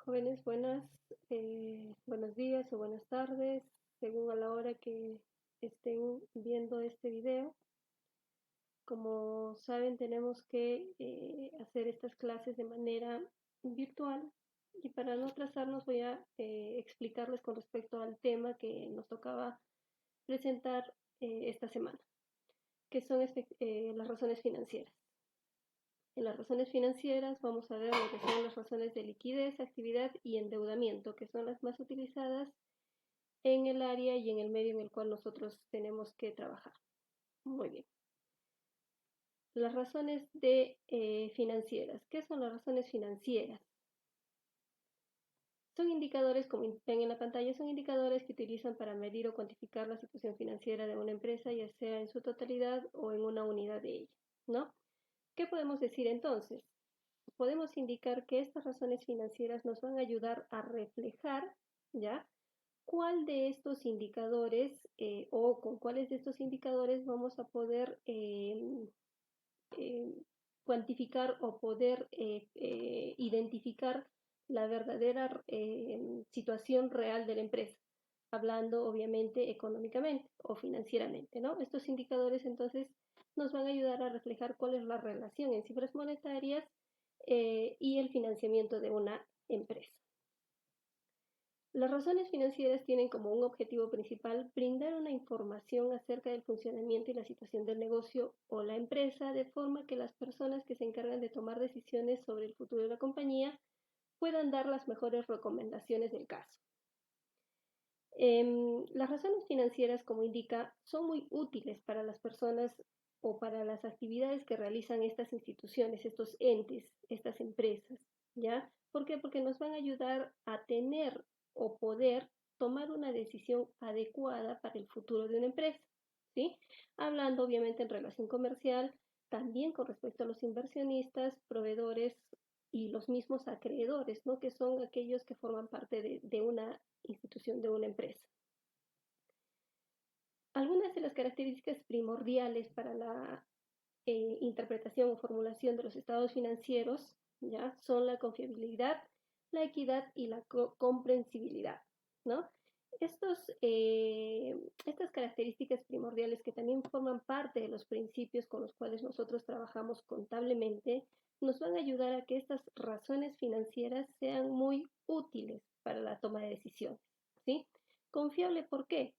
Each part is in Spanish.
Jóvenes, buenos días o buenas tardes, según a la hora que estén viendo este video. Como saben, tenemos que hacer estas clases de manera virtual y para no trazarnos voy a explicarles con respecto al tema que nos tocaba presentar esta semana, que son las razones financieras. En las razones financieras vamos a ver lo que son las razones de liquidez, actividad y endeudamiento, que son las más utilizadas en el área y en el medio en el cual nosotros tenemos que trabajar. Muy bien. Las razones financieras. ¿Qué son las razones financieras? Son indicadores, como ven en la pantalla, son indicadores que utilizan para medir o cuantificar la situación financiera de una empresa, ya sea en su totalidad o en una unidad de ella, ¿no? ¿Qué podemos decir entonces? Podemos indicar que estas razones financieras nos van a ayudar a reflejar, ¿ya? ¿Cuál de estos indicadores o con cuáles de estos indicadores vamos a poder eh, cuantificar o poder identificar la verdadera situación real de la empresa? Hablando obviamente económicamente o financieramente, ¿no? Estos indicadores entonces nos van a ayudar a reflejar cuál es la relación en cifras monetarias y el financiamiento de una empresa. Las razones financieras tienen como un objetivo principal brindar una información acerca del funcionamiento y la situación del negocio o la empresa, de forma que las personas que se encargan de tomar decisiones sobre el futuro de la compañía puedan dar las mejores recomendaciones del caso. Las razones financieras, como indica, son muy útiles para las personas o para las actividades que realizan estas instituciones, estos entes, estas empresas, ¿ya? ¿Por qué? Porque nos van a ayudar a tener o poder tomar una decisión adecuada para el futuro de una empresa, ¿sí? Hablando obviamente en relación comercial, también con respecto a los inversionistas, proveedores y los mismos acreedores, ¿no? Que son aquellos que forman parte de una institución, de una empresa. Algunas de las características primordiales para la interpretación o formulación de los estados financieros, ¿ya? Son la confiabilidad, la equidad y la comprensibilidad, ¿no? Estas características primordiales que también forman parte de los principios con los cuales nosotros trabajamos contablemente, nos van a ayudar a que estas razones financieras sean muy útiles para la toma de decisiones, ¿sí? Confiable, ¿por qué?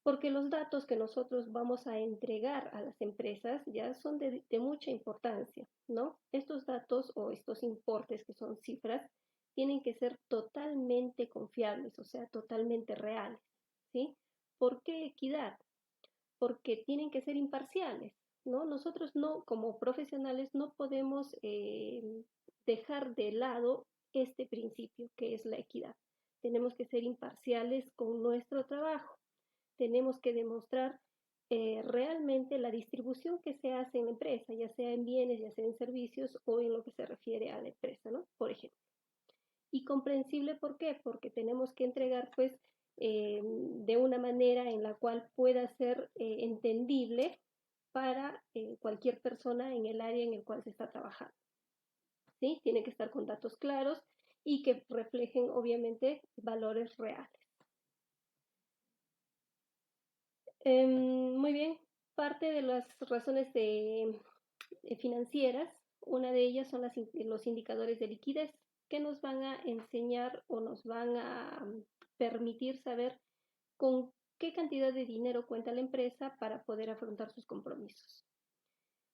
Porque los datos que nosotros vamos a entregar a las empresas ya son de mucha importancia, ¿no? Estos datos o estos importes que son cifras tienen que ser totalmente confiables, o sea, totalmente reales, ¿sí? ¿Por qué equidad? Porque tienen que ser imparciales, ¿no? Nosotros no, como profesionales, no podemos dejar de lado este principio que es la equidad. Tenemos que ser imparciales con nuestro trabajo. Tenemos que demostrar realmente la distribución que se hace en la empresa, ya sea en bienes, ya sea en servicios o en lo que se refiere a la empresa, ¿no? Por ejemplo. Y comprensible, ¿por qué? Porque tenemos que entregar, pues, de una manera en la cual pueda ser entendible para cualquier persona en el área en el cual se está trabajando, ¿sí? Tiene que estar con datos claros y que reflejen, obviamente, valores reales. Muy bien, parte de las razones financieras, una de ellas son los indicadores de liquidez que nos van a enseñar o nos van a permitir saber con qué cantidad de dinero cuenta la empresa para poder afrontar sus compromisos.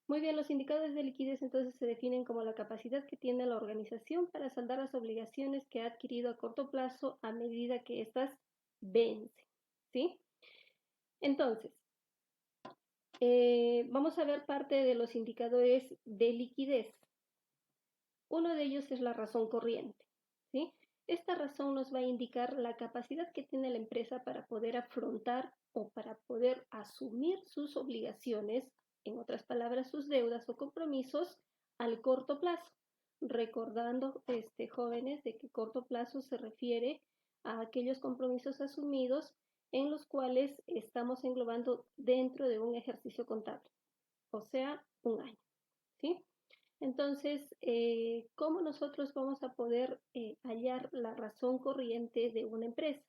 Muy bien, los indicadores de liquidez entonces se definen como la capacidad que tiene la organización para saldar las obligaciones que ha adquirido a corto plazo a medida que éstas vencen, ¿sí? Entonces, vamos a ver parte de los indicadores de liquidez. Uno de ellos es la razón corriente, ¿sí? Esta razón nos va a indicar la capacidad que tiene la empresa para poder afrontar o para poder asumir sus obligaciones, en otras palabras, sus deudas o compromisos al corto plazo. Recordando, jóvenes, de que corto plazo se refiere a aquellos compromisos asumidos en los cuales estamos englobando dentro de un ejercicio contable, o sea, un año, ¿sí? Entonces, ¿cómo nosotros vamos a poder hallar la razón corriente de una empresa?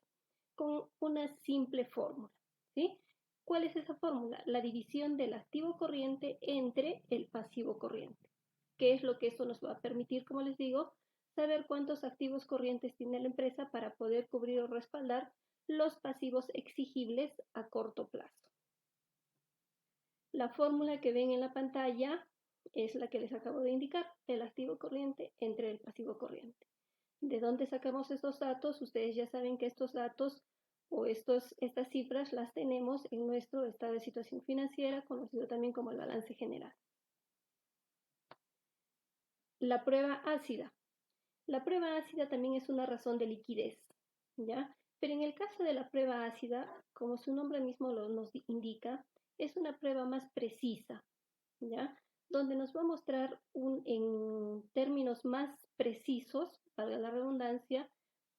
Con una simple fórmula, ¿sí? ¿Cuál es esa fórmula? La división del activo corriente entre el pasivo corriente. ¿Qué es lo que eso nos va a permitir? Como les digo, saber cuántos activos corrientes tiene la empresa para poder cubrir o respaldar los pasivos exigibles a corto plazo. La fórmula que ven en la pantalla es la que les acabo de indicar, el activo corriente entre el pasivo corriente. ¿De dónde sacamos estos datos? Ustedes ya saben que estos datos o estas cifras las tenemos en nuestro estado de situación financiera, conocido también como el balance general. La prueba ácida. La prueba ácida también es una razón de liquidez, ¿ya? Pero en el caso de la prueba ácida, como su nombre mismo nos indica, es una prueba más precisa, ¿ya? Donde nos va a mostrar en términos más precisos, valga la redundancia,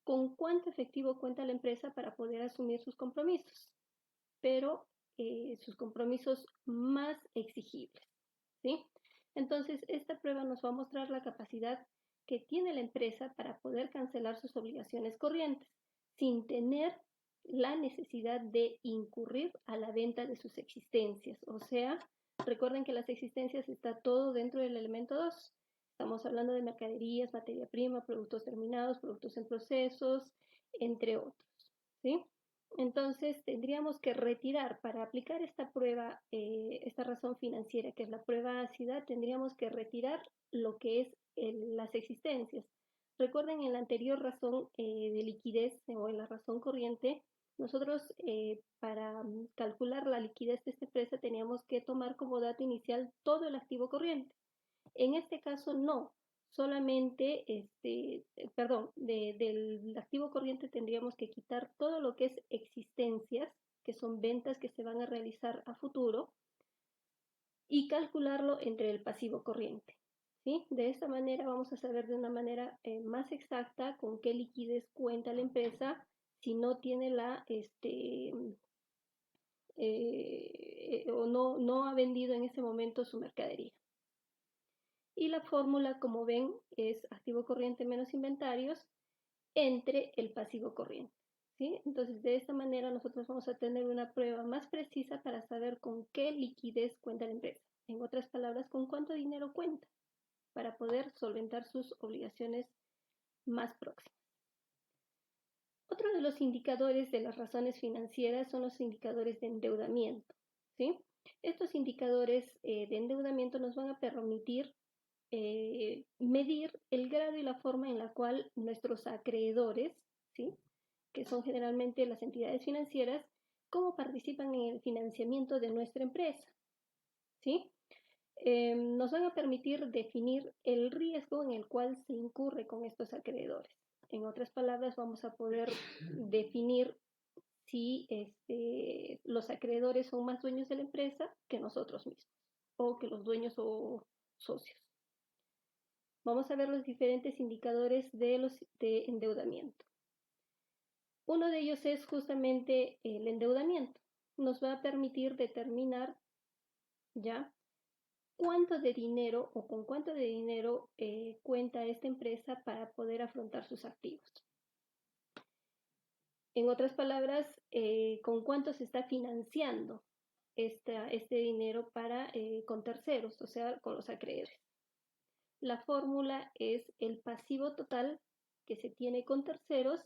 con cuánto efectivo cuenta la empresa para poder asumir sus compromisos, pero sus compromisos más exigibles, ¿sí? Entonces, esta prueba nos va a mostrar la capacidad que tiene la empresa para poder cancelar sus obligaciones corrientes sin tener la necesidad de incurrir a la venta de sus existencias. O sea, recuerden que las existencias está todo dentro del elemento 2. Estamos hablando de mercaderías, materia prima, productos terminados, productos en procesos, entre otros, ¿sí? Entonces, tendríamos que retirar, para aplicar esta prueba, esta razón financiera, que es la prueba ácida, tendríamos que retirar lo que es las existencias. Recuerden, en la anterior razón de liquidez o en la razón corriente, nosotros para calcular la liquidez de esta empresa teníamos que tomar como dato inicial todo el activo corriente. En este caso no, solamente, del activo corriente tendríamos que quitar todo lo que es existencias, que son ventas que se van a realizar a futuro, y calcularlo entre el pasivo corriente, ¿sí? De esta manera vamos a saber de una manera más exacta con qué liquidez cuenta la empresa si no tiene o no ha vendido en ese momento su mercadería. Y la fórmula, como ven, es activo corriente menos inventarios entre el pasivo corriente, ¿sí? Entonces, de esta manera nosotros vamos a tener una prueba más precisa para saber con qué liquidez cuenta la empresa. En otras palabras, con cuánto dinero cuenta para poder solventar sus obligaciones más próximas. Otro de los indicadores de las razones financieras son los indicadores de endeudamiento, ¿sí? Estos indicadores de endeudamiento nos van a permitir medir el grado y la forma en la cual nuestros acreedores, ¿sí? Que son generalmente las entidades financieras, cómo participan en el financiamiento de nuestra empresa, ¿sí? Nos van a permitir definir el riesgo en el cual se incurre con estos acreedores. En otras palabras, vamos a poder definir si los acreedores son más dueños de la empresa que nosotros mismos o que los dueños o socios. Vamos a ver los diferentes indicadores de endeudamiento. Uno de ellos es justamente el endeudamiento. Nos va a permitir determinar ya cuánto de dinero o con cuánto de dinero cuenta esta empresa para poder afrontar sus activos. En otras palabras, con cuánto se está financiando este dinero con terceros, o sea, con los acreedores. La fórmula es el pasivo total que se tiene con terceros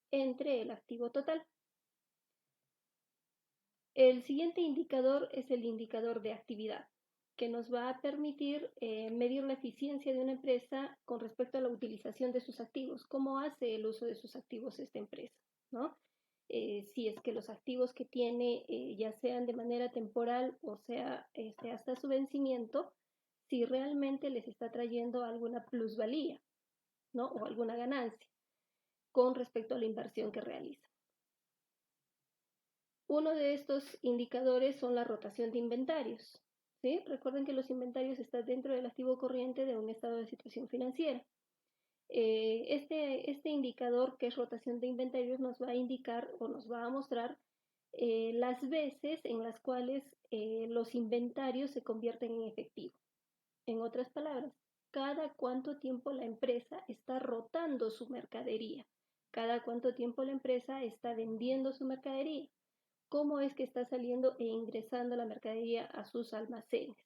entre el activo total. El siguiente indicador es el indicador de actividad, que nos va a permitir medir la eficiencia de una empresa con respecto a la utilización de sus activos, cómo hace el uso de sus activos esta empresa, ¿no? Si es que los activos que tiene, ya sean de manera temporal o sea hasta su vencimiento, si realmente les está trayendo alguna plusvalía, ¿no? O alguna ganancia con respecto a la inversión que realiza. Uno de estos indicadores son la rotación de inventarios, ¿sí? Recuerden que los inventarios están dentro del activo corriente de un estado de situación financiera. Este indicador, que es rotación de inventarios, nos va a indicar o nos va a mostrar las veces en las cuales los inventarios se convierten en efectivo. En otras palabras, cada cuánto tiempo la empresa está rotando su mercadería, cada cuánto tiempo la empresa está vendiendo su mercadería, cómo es que está saliendo e ingresando la mercadería a sus almacenes,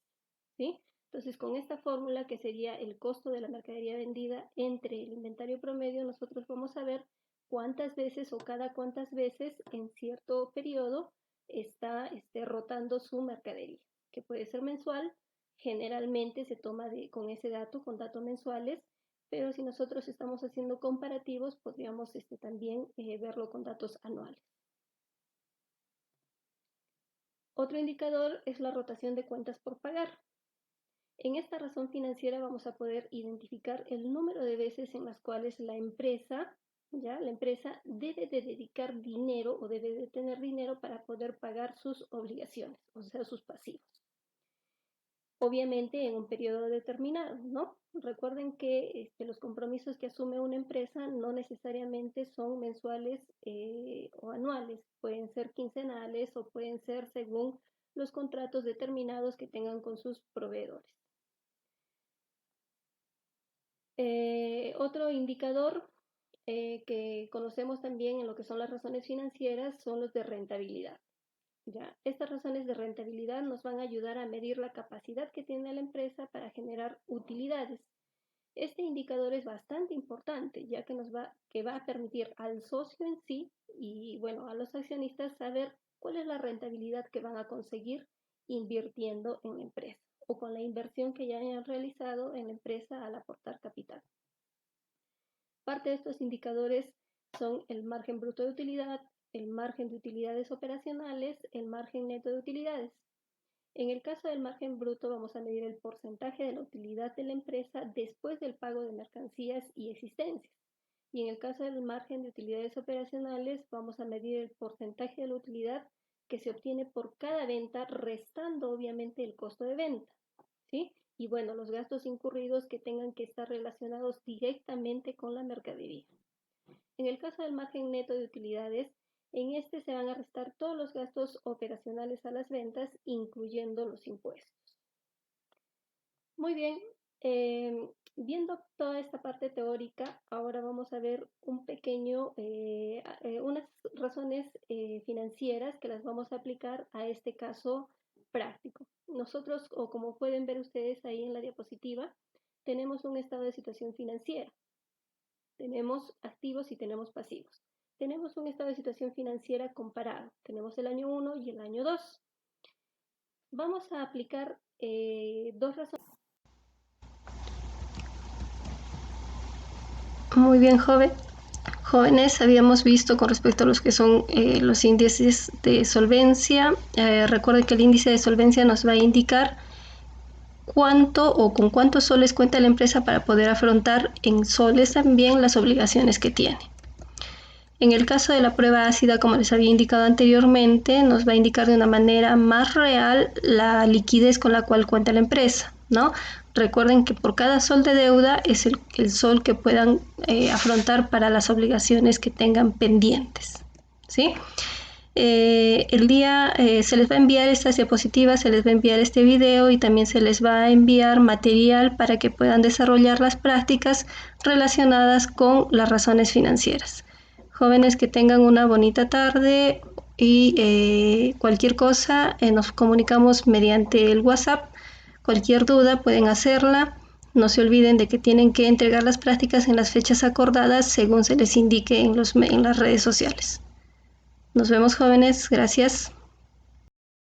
¿sí? Entonces, con esta fórmula, que sería el costo de la mercadería vendida entre el inventario promedio, nosotros vamos a ver cuántas veces o cada cuántas veces en cierto periodo está rotando su mercadería, que puede ser mensual. Generalmente se toma con ese dato, con datos mensuales, pero si nosotros estamos haciendo comparativos, podríamos también verlo con datos anuales. Otro indicador es la rotación de cuentas por pagar. En esta razón financiera vamos a poder identificar el número de veces en las cuales la empresa debe de dedicar dinero o debe de tener dinero para poder pagar sus obligaciones, o sea, sus pasivos. Obviamente en un periodo determinado, ¿no? Recuerden que los compromisos que asume una empresa no necesariamente son mensuales o anuales, pueden ser quincenales o pueden ser según los contratos determinados que tengan con sus proveedores. Otro indicador que conocemos también en lo que son las razones financieras son los de rentabilidad. ¿Ya? Estas razones de rentabilidad nos van a ayudar a medir la capacidad que tiene la empresa para generar utilidades. Este indicador es bastante importante, ya que va a permitir al socio en sí y bueno, a los accionistas saber cuál es la rentabilidad que van a conseguir invirtiendo en la empresa o con la inversión que ya hayan realizado en la empresa al aportar capital. Parte de estos indicadores son el margen bruto de utilidad, el margen de utilidades operacionales, el margen neto de utilidades. En el caso del margen bruto vamos a medir el porcentaje de la utilidad de la empresa después del pago de mercancías y existencias. Y en el caso del margen de utilidades operacionales vamos a medir el porcentaje de la utilidad que se obtiene por cada venta, restando obviamente el costo de venta, ¿sí? Y bueno, los gastos incurridos que tengan que estar relacionados directamente con la mercadería. En el caso del margen neto de utilidades, en este se van a restar todos los gastos operacionales a las ventas, incluyendo los impuestos. Muy bien, viendo toda esta parte teórica, ahora vamos a ver unas razones financieras que las vamos a aplicar a este caso práctico. Nosotros, o como pueden ver ustedes ahí en la diapositiva, tenemos un estado de situación financiera. Tenemos activos y tenemos pasivos. Tenemos un estado de situación financiera comparado. Tenemos el año 1 y el año 2. Vamos a aplicar dos razones. Muy bien, jóvenes, habíamos visto con respecto a los que son los índices de solvencia. Recuerden que el índice de solvencia nos va a indicar cuánto o con cuántos soles cuenta la empresa para poder afrontar en soles también las obligaciones que tiene. En el caso de la prueba ácida, como les había indicado anteriormente, nos va a indicar de una manera más real la liquidez con la cual cuenta la empresa, ¿no? Recuerden que por cada sol de deuda es el sol que puedan afrontar para las obligaciones que tengan pendientes, ¿sí? Se les va a enviar estas diapositivas, se les va a enviar este video y también se les va a enviar material para que puedan desarrollar las prácticas relacionadas con las razones financieras. Jóvenes, que tengan una bonita tarde y cualquier cosa nos comunicamos mediante el WhatsApp. Cualquier duda pueden hacerla. No se olviden de que tienen que entregar las prácticas en las fechas acordadas según se les indique en las redes sociales. Nos vemos, jóvenes. Gracias.